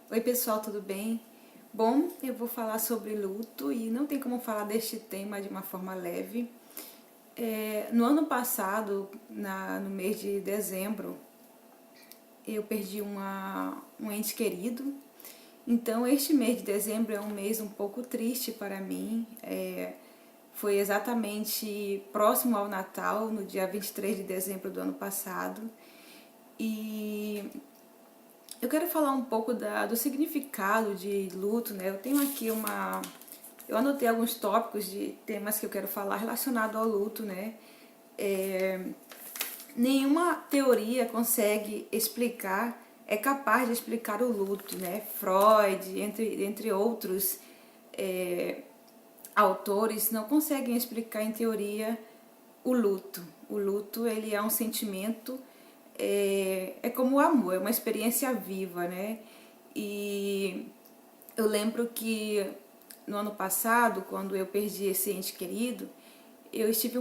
Oi pessoal, tudo bem? Bom, eu vou falar sobre luto e não tem como falar deste tema de uma forma leve. No ano passado, no mês de dezembro, eu perdi um ente querido. Então este mês de dezembro é um mês um pouco triste para mim. Foi exatamente próximo ao Natal, no dia 23 de dezembro do ano passado. E eu quero falar um pouco do significado de luto, né? Eu anotei alguns tópicos de temas que eu quero falar relacionado ao luto, né? Nenhuma teoria consegue explicar, é capaz de explicar o luto, né? Freud, entre outros autores, não conseguem explicar em teoria o luto. O luto, ele é um sentimento, é como o amor, é uma experiência viva, né? E eu lembro que no ano passado, quando eu perdi esse ente querido, eu estive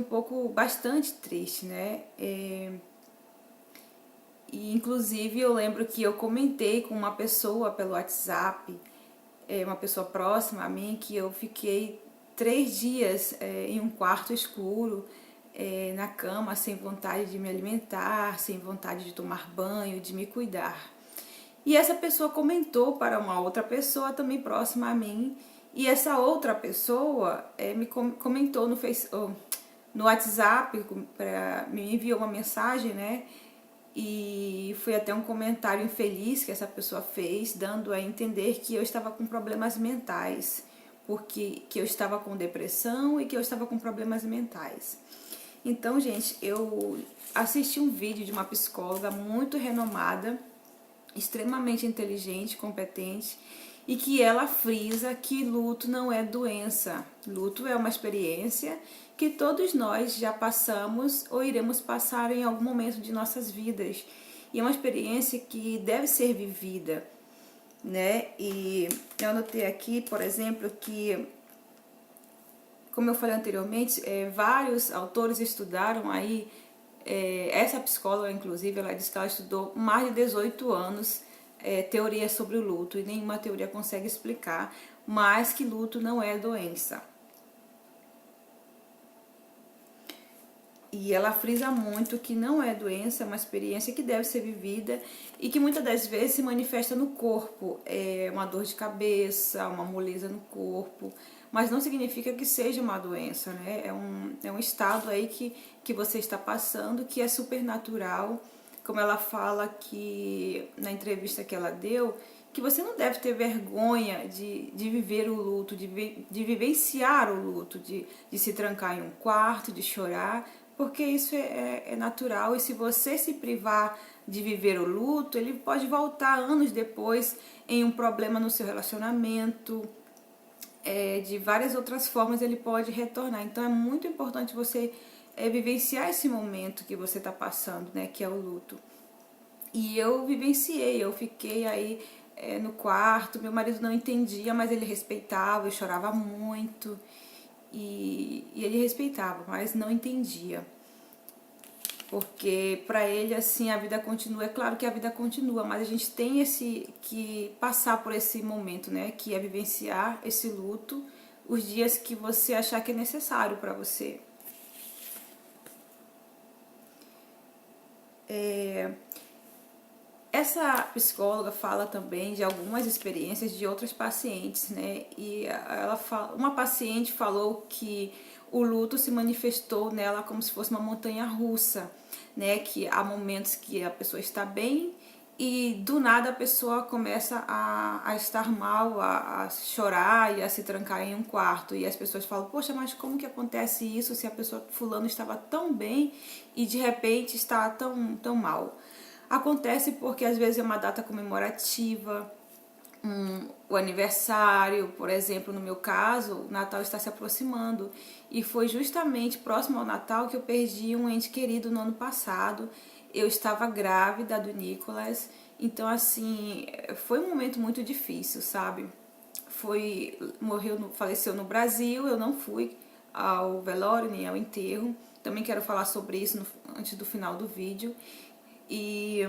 bastante triste, né? E inclusive eu lembro que eu comentei com uma pessoa pelo WhatsApp, uma pessoa próxima a mim, que eu fiquei 3 dias em um quarto escuro, na cama, sem vontade de me alimentar, sem vontade de tomar banho, de me cuidar. E essa pessoa comentou para uma outra pessoa também próxima a mim, e essa outra pessoa me comentou no WhatsApp, me enviou uma mensagem, né? E foi até um comentário infeliz que essa pessoa fez, dando a entender que eu estava com problemas mentais, porque que eu estava com depressão e que eu estava com problemas mentais. Então, gente, eu assisti um vídeo de uma psicóloga muito renomada, extremamente inteligente, competente, e que ela frisa que luto não é doença. Luto é uma experiência que todos nós já passamos ou iremos passar em algum momento de nossas vidas. E é uma experiência que deve ser vivida, né? E eu anotei aqui, por exemplo, que, como eu falei anteriormente, vários autores estudaram aí, essa psicóloga, inclusive, ela disse que ela estudou mais de 18 anos teorias sobre o luto, e nenhuma teoria consegue explicar, mas que luto não é doença. E ela frisa muito que não é doença, é uma experiência que deve ser vivida e que muitas das vezes se manifesta no corpo. É uma dor de cabeça, uma moleza no corpo, mas não significa que seja uma doença, né? É um estado aí que você está passando, que é supernatural, como ela fala que na entrevista que ela deu, que você não deve ter vergonha de viver o luto, de vivenciar o luto, de se trancar em um quarto, de chorar, porque isso é natural, e se você se privar de viver o luto, ele pode voltar anos depois em um problema no seu relacionamento, de várias outras formas ele pode retornar. Então é muito importante você vivenciar esse momento que você está passando, né, que é o luto. E eu vivenciei, eu fiquei aí no quarto, meu marido não entendia, mas ele respeitava, eu chorava muito, e ele respeitava, mas não entendia. Porque para ele, assim, a vida continua. É claro que a vida continua, mas a gente tem que passar por esse momento, né? Que é vivenciar esse luto os dias que você achar que é necessário para você. Essa psicóloga fala também de algumas experiências de outras pacientes, né? E uma paciente falou que o luto se manifestou nela como se fosse uma montanha russa, né? Que há momentos que a pessoa está bem e do nada a pessoa começa a estar mal, a chorar e a se trancar em um quarto. E as pessoas falam, poxa, mas como que acontece isso se a pessoa fulano estava tão bem e de repente está tão mal? Acontece porque às vezes é uma data comemorativa, o aniversário, por exemplo, no meu caso, o Natal está se aproximando. E foi justamente próximo ao Natal que eu perdi um ente querido no ano passado. Eu estava grávida do Nicolas, então assim, foi um momento muito difícil, sabe? Faleceu no Brasil, eu não fui ao velório nem ao enterro. Também quero falar sobre isso antes do final do vídeo. E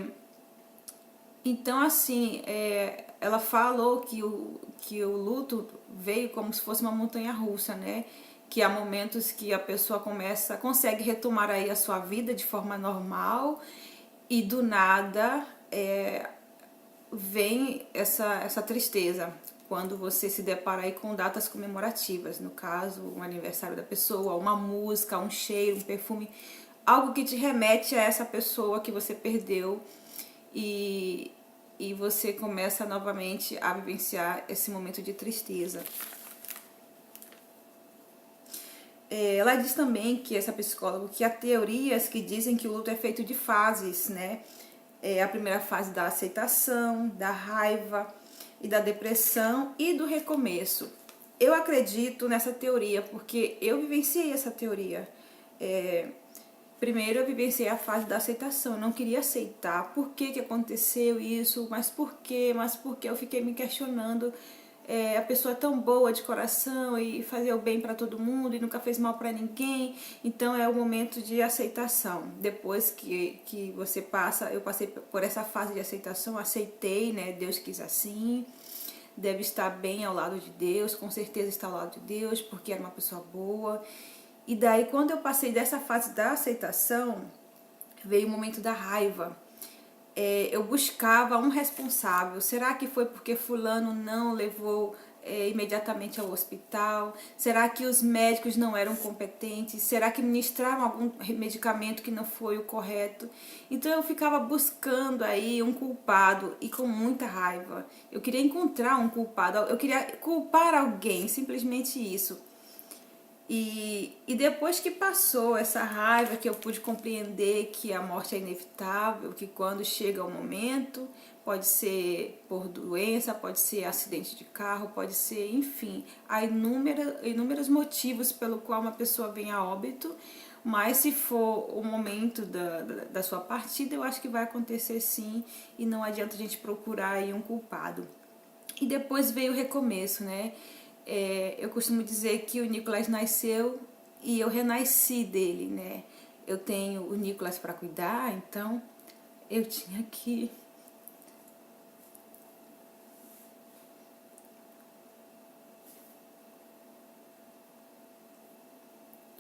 Então, assim, ela falou que o luto veio como se fosse uma montanha-russa, né? Que há momentos que a pessoa consegue retomar aí a sua vida de forma normal e do nada vem essa tristeza quando você se depara aí com datas comemorativas, no caso, um aniversário da pessoa, uma música, um cheiro, um perfume, algo que te remete a essa pessoa que você perdeu e, e você começa novamente a vivenciar esse momento de tristeza. Ela diz também que essa psicóloga que há teorias que dizem que o luto é feito de fases, né? A primeira fase da aceitação, da raiva e da depressão e do recomeço. Eu acredito nessa teoria porque eu vivenciei essa teoria. Primeiro eu vivenciei a fase da aceitação, eu não queria aceitar por que aconteceu isso, mas por quê, eu fiquei me questionando. A pessoa é tão boa de coração e fazia o bem para todo mundo e nunca fez mal para ninguém, então é o momento de aceitação. Depois que você passa, eu passei por essa fase de aceitação, aceitei, né? Deus quis assim, deve estar bem ao lado de Deus, com certeza está ao lado de Deus, porque era uma pessoa boa. E daí, quando eu passei dessa fase da aceitação, veio o momento da raiva. Eu buscava um responsável. Será que foi porque fulano não levou imediatamente ao hospital? Será que os médicos não eram competentes? Será que ministraram algum medicamento que não foi o correto? Então eu ficava buscando aí um culpado e com muita raiva. Eu queria encontrar um culpado, eu queria culpar alguém, simplesmente isso. E depois que passou essa raiva, que eu pude compreender que a morte é inevitável, que quando chega o momento, pode ser por doença, pode ser acidente de carro, pode ser, enfim, há inúmeros motivos pelo qual uma pessoa vem a óbito, mas se for o momento da sua partida, eu acho que vai acontecer sim, e não adianta a gente procurar aí um culpado. E depois veio o recomeço, né? Eu costumo dizer que o Nicolas nasceu e eu renasci dele, né? Eu tenho o Nicolas para cuidar, então eu tinha que...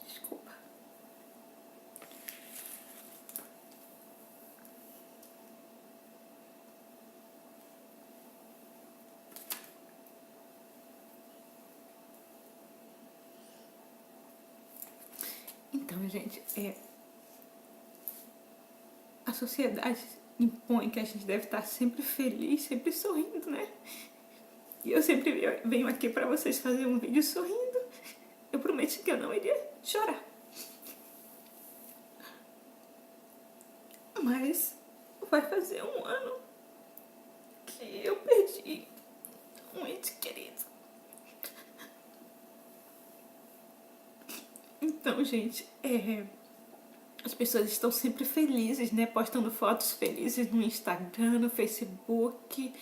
Desculpa. Então, gente, a sociedade impõe que a gente deve estar sempre feliz, sempre sorrindo, né? E eu sempre venho aqui pra vocês fazer um vídeo sorrindo. Eu prometi que eu não iria chorar. Mas vai fazer um ano que eu perdi um ente querido. Então, gente, as pessoas estão sempre felizes, né? Postando fotos felizes no Instagram, no Facebook.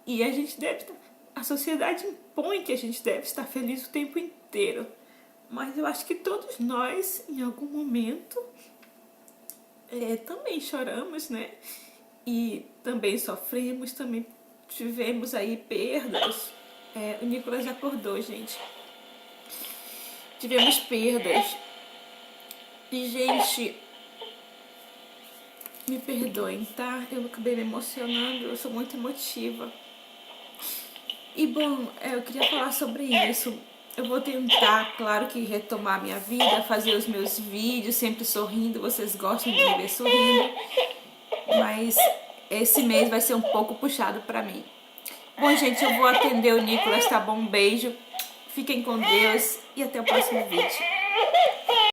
E a gente deve... A sociedade impõe que a gente deve estar feliz o tempo inteiro. Mas eu acho que todos nós, em algum momento, também choramos, né? E também sofremos, também tivemos aí perdas. O Nicolas acordou, gente. Tivemos perdas. E, gente, me perdoem, tá? Eu acabei me emocionando, eu sou muito emotiva. E, bom, eu queria falar sobre isso. Eu vou tentar, claro que retomar minha vida, fazer os meus vídeos sempre sorrindo. Vocês gostam de me ver sorrindo. Mas esse mês vai ser um pouco puxado pra mim. Bom, gente, eu vou atender o Nicolas, tá bom? Um beijo. Fiquem com Deus e até o próximo vídeo.